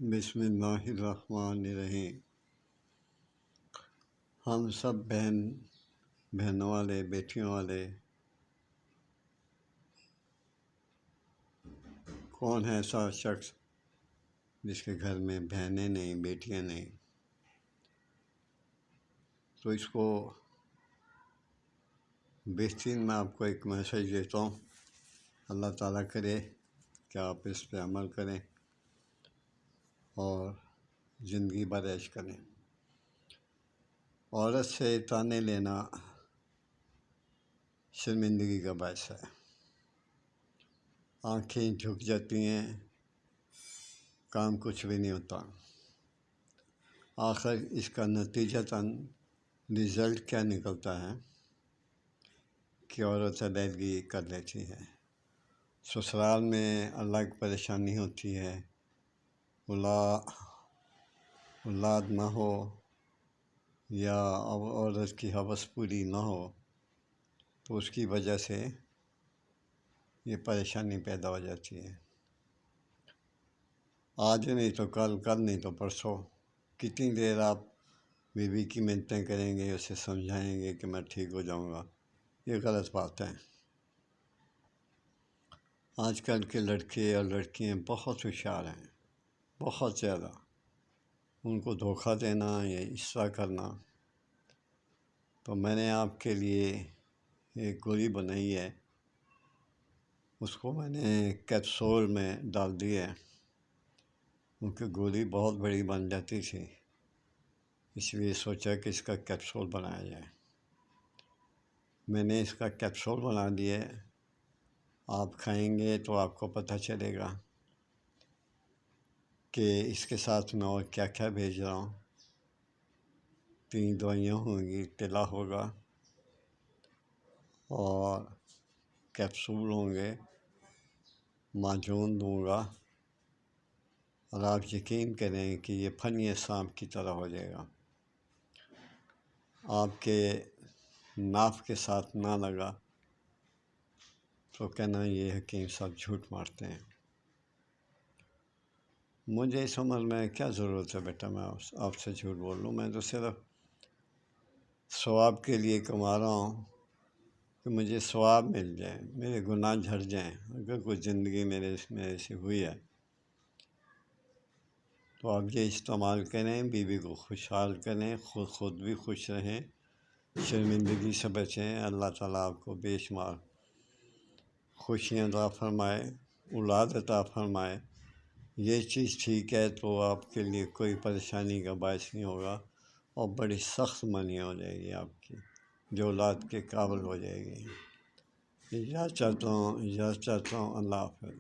بسم اللہ الرحمن الرحیم۔ ہم سب بہنوں والے، بیٹیوں والے، کون ہے ایسا شخص جس کے گھر میں بہنیں نہیں، بیٹیاں نہیں؟ تو اس کو بہترین میں آپ کو ایک میسیج دیتا ہوں۔ اللہ تعالیٰ کرے کہ آپ اس پہ عمل کریں اور زندگی بھر عیش کریں۔ عورت سے طعنے لینا شرمندگی کا باعث ہے۔ آنکھیں جھک جاتی ہیں، کام کچھ بھی نہیں ہوتا۔ آخر اس کا نتیجتاً رزلٹ کیا نکلتا ہے کہ عورت علیحدگی کر لیتی ہے۔ سسرال میں اللہ کی پریشانی ہوتی ہے، اولاد نہ ہو یا عورت کی ہوس پوری نہ ہو تو اس کی وجہ سے یہ پریشانی پیدا ہو جاتی ہے۔ آج نہیں تو کل، کل نہیں تو پرسوں، کتنی دیر آپ بیوی کی منتیں کریں گے، اسے سمجھائیں گے کہ میں ٹھیک ہو جاؤں گا؟ یہ غلط بات ہے۔ آج کل کے لڑکے اور لڑکیاں بہت ہوشیار ہیں، بہت زیادہ۔ ان کو دھوکہ دینا یا اس طرح کرنا۔ تو میں نے آپ کے لیے ایک گولی بنائی ہے، اس کو میں نے کیپسول میں ڈال دی ہے، کیونکہ گولی بہت بڑی بن جاتی تھی، اس لیے سوچا کہ اس کا کیپسول بنایا جائے۔ میں نے اس کا کیپسول بنا دیا ہے، آپ کھائیں گے تو آپ کو پتہ چلے گا کہ اس کے ساتھ میں اور کیا کیا بھیج رہا ہوں۔ 3 دوائیاں ہوں گی، تلا ہوگا اور کیپسول ہوں گے، معجون دوں گا، اور آپ یقین کریں کہ یہ فنی سانپ کی طرح ہو جائے گا۔ آپ کے ناف کے ساتھ نہ لگا تو کہنا یہ حکیم صاحب جھوٹ مارتے ہیں۔ مجھے اس عمر میں کیا ضرورت ہے بیٹا میں آپ سے جھوٹ بول لوں؟ میں تو صرف ثواب کے لیے کما رہا ہوں کہ مجھے ثواب مل جائے، میرے گناہ جھڑ جائیں۔ اگر کوئی زندگی میرے سے ہوئی ہے تو آپ یہ استعمال کریں، بیوی کو خوشحال کریں، خود بھی خوش رہیں، شرمندگی سے بچیں۔ اللہ تعالیٰ آپ کو بے شمار خوشیاں عطا فرمائے، اولاد عطا فرمائے۔ یہ چیز ٹھیک ہے تو آپ کے لیے کوئی پریشانی کا باعث نہیں ہوگا، اور بڑی سخت منی ہو جائے گی آپ کی، جو اولاد کے قابل ہو جائے گی۔ اجازت چاہتا ہوں، اللہ حافظ۔